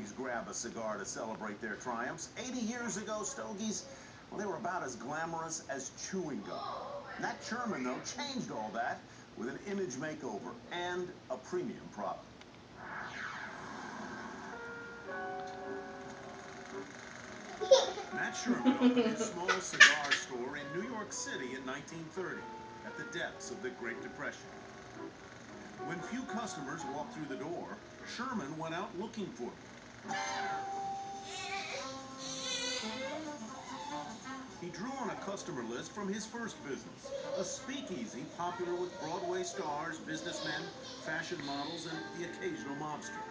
always grab a cigar to celebrate their triumphs. 80 years ago, stogies, well, they were about as glamorous as chewing gum. Nat Sherman, though, changed all that with an image makeover and a premium product. Nat Sherman opened his small cigar store in New York City in 1930, at the depths of the Great Depression. When few customers walked through the door, Sherman went out looking for them. He drew on a customer list from his first business, a speakeasy popular with Broadway stars, businessmen, fashion models, and the occasional mobster.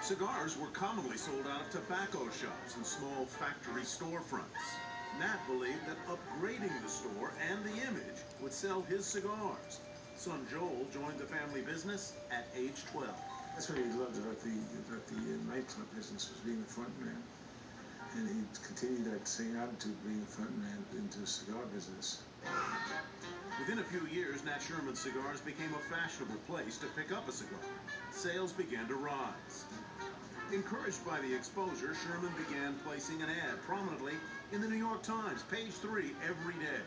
Cigars were commonly sold out of tobacco shops and small factory storefronts. Nat believed that upgrading the store and the image would sell his cigars. Son Joel joined the family business at age 12. That's what he loved about the nightclub business, was being the front man. And he continued that same attitude, being the front man, into the cigar business. Within a few years, Nat Sherman's cigars became a fashionable place to pick up a cigar. Sales began to rise. Encouraged by the exposure, Sherman began placing an ad prominently in the New York Times, page 3, every day.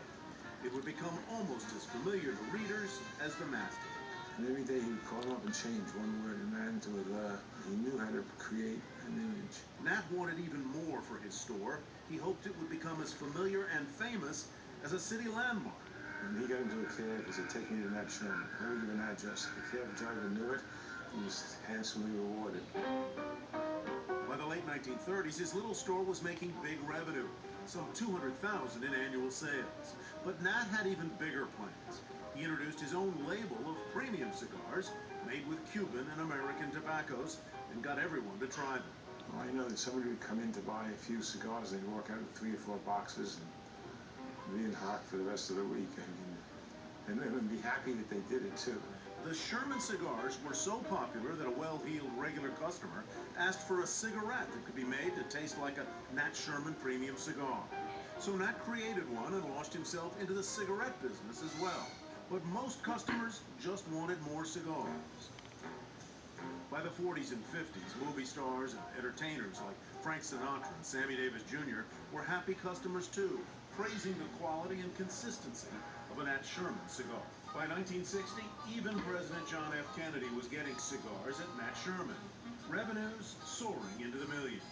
It would become almost as familiar to readers as the masthead. And every day he would call him up and change one word and that into a the. He knew how to create an image. Nat wanted even more for his store. He hoped it would become as familiar and famous as a city landmark. When he got into a cab, he said, "Take me to Nat Sherman." I would give an address. The cab driver knew it. He was handsomely rewarded. By the late 1930s, his little store was making big revenue, some $200,000 in annual sales. But Nat had even bigger plans. He introduced his own label of premium cigars, made with Cuban and American tobaccos, and got everyone to try them. Well, I know that somebody would come in to buy a few cigars, they'd walk out with 3 or 4 boxes and be in hock for the rest of the week. I mean, and they would be happy that they did it too. The Sherman cigars were so popular that a well-heeled regular customer asked for a cigarette that could be made to taste like a Nat Sherman premium cigar. So Nat created one and launched himself into the cigarette business as well. But most customers just wanted more cigars. By the 40s and 50s, movie stars and entertainers like Frank Sinatra and Sammy Davis Jr. were happy customers too, praising the quality and consistency of a Nat Sherman cigar. By 1960, even President John F. Kennedy was getting cigars at Nat Sherman. Revenues soaring into the millions.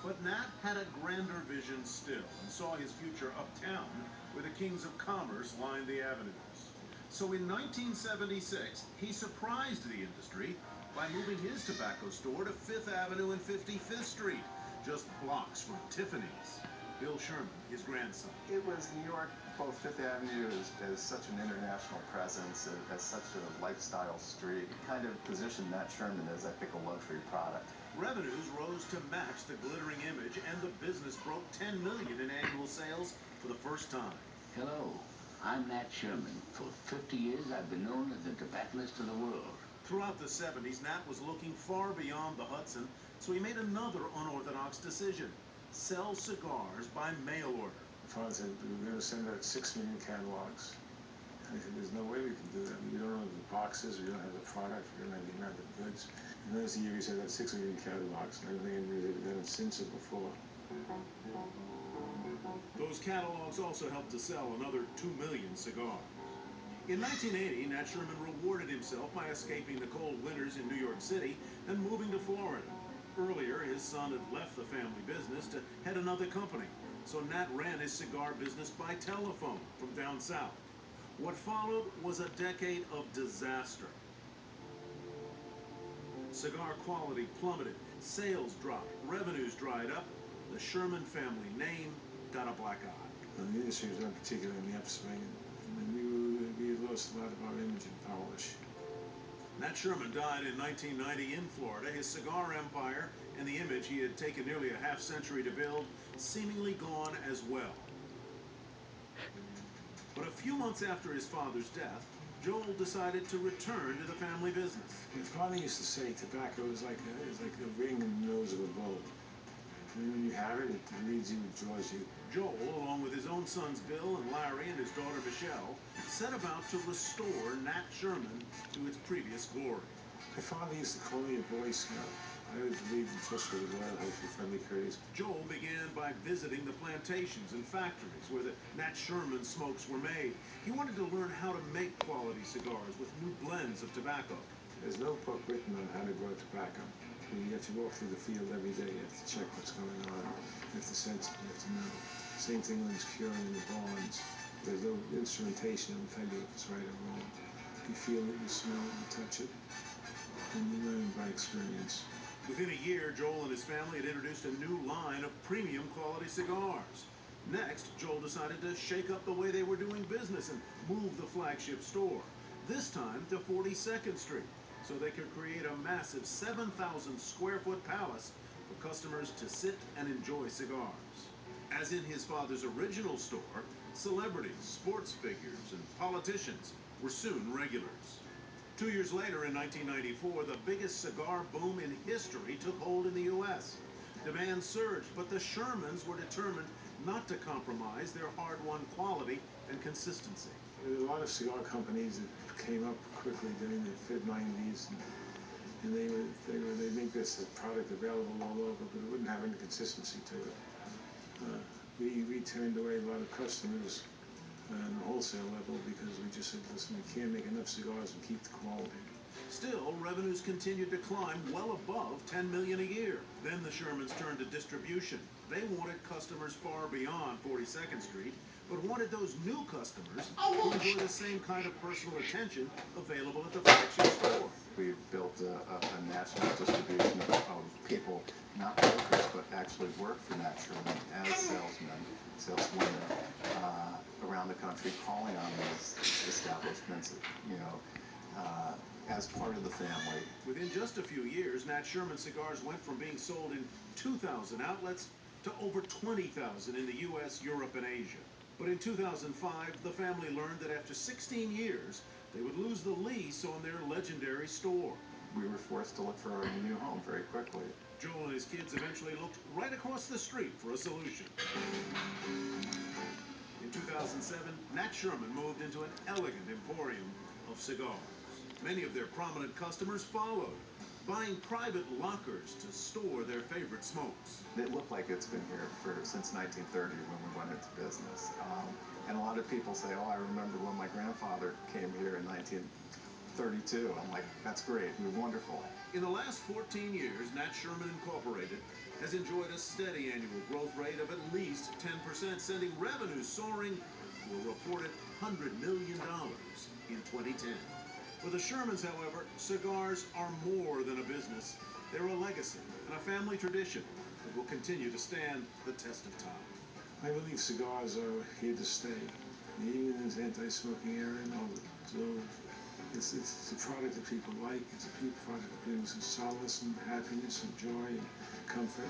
But Nat had a grander vision still and saw his future uptown where the kings of commerce lined the avenues. So in 1976, he surprised the industry by moving his tobacco store to 5th Avenue and 55th Street, just blocks from Tiffany's. Bill Sherman, his grandson. It was New York, both 5th Avenue as such an international presence, as such a lifestyle street. It kind of positioned Nat Sherman as, I think, a luxury product. Revenues rose to match the glittering image, and the business broke $10 million in annual sales for the first time. Hello, I'm Nat Sherman. For 50 years, I've been known as the tobacconist of the world. Throughout the 70s, Nat was looking far beyond the Hudson, so he made another unorthodox decision: sell cigars by mail order. Father said, "We're going to send out 6 million catalogs." And I said, "There's no way we can do that. We don't have the boxes, we don't have the product, we don't have the amount of goods." And that was the year we sent out 6 million catalogs, and I don't think anybody had done it since or before. Those catalogs also helped to sell another 2 million cigars. In 1980, Nat Sherman rewarded himself by escaping the cold winters in New York City and moving to Florida. Earlier, his son had left the family business to head another company, so Nat ran his cigar business by telephone from down south. What followed was a decade of disaster. Cigar quality plummeted, sales dropped, revenues dried up, the Sherman family name got a black eye. And the industry was not particularly on the upswing, and we had lost a lot of our image and polish. Nat Sherman died in 1990 in Florida, his cigar empire and the image he had taken nearly a half-century to build seemingly gone as well. But a few months after his father's death, Joel decided to return to the family business. My father used to say tobacco is like a ring in the nose of a bull. And when you have it, it leads you, it draws you. Joel, along with his own sons Bill and Larry and his daughter Michelle, set about to restore Nat Sherman to its previous glory. My father used to call me a Boy Scout. I always believed in trustworthy, loyal, helpful, friendly, courteous. Joel began by visiting the plantations and factories where the Nat Sherman smokes were made. He wanted to learn how to make quality cigars with new blends of tobacco. There's no book written on how to grow tobacco. You have to walk through the field every day. You have to check what's going on. You have to sense it. You have to know. Same thing when it's curing in the barns. There's no instrumentation that will tell you if it's right or wrong. You feel it, you smell it, you touch it, and you learn by experience. Within a year, Joel and his family had introduced a new line of premium quality cigars. Next, Joel decided to shake up the way they were doing business and move the flagship store, this time to 42nd Street, so they could create a massive 7,000 square foot palace for customers to sit and enjoy cigars. As in his father's original store, celebrities, sports figures, and politicians were soon regulars. 2 years later, in 1994, the biggest cigar boom in history took hold in the U.S. Demand surged, but the Shermans were determined not to compromise their hard-won quality and consistency. There were a lot of cigar companies that came up quickly during the mid-90s, and they make this product available all over, but it wouldn't have any consistency to it. We turned away a lot of customers on the wholesale level because we just said, listen, we can't make enough cigars and keep the quality. Still, revenues continued to climb well above $10 million a year. Then the Shermans turned to distribution. They wanted customers far beyond 42nd Street, but wanted those new customers to enjoy the same kind of personal attention available at the flagship store. We built a national distribution of people, not workers, but actually work for Nat Sherman as salesmen, saleswomen around the country, calling on these establishments, as part of the family. Within just a few years, Nat Sherman cigars went from being sold in 2,000 outlets to over 20,000 in the U.S., Europe, and Asia. But in 2005, the family learned that after 16 years, they would lose the lease on their legendary store. We were forced to look for our new home very quickly. Joel and his kids eventually looked right across the street for a solution. In 2007, Nat Sherman moved into an elegant emporium of cigars. Many of their prominent customers followed, buying private lockers to store their favorite smokes. It looked like it's been here since 1930 when we went into business. And a lot of people say, oh, I remember when my grandfather came here in 1932. I'm like, that's great, you're wonderful. In the last 14 years, Nat Sherman Incorporated has enjoyed a steady annual growth rate of at least 10%, sending revenues soaring to a reported $100 million in 2010. For the Shermans, however, cigars are more than a business. They're a legacy and a family tradition that will continue to stand the test of time. I believe cigars are here to stay. Even in this anti-smoking era, so it's a product that people like. It's a product that brings us solace and happiness and joy and comfort.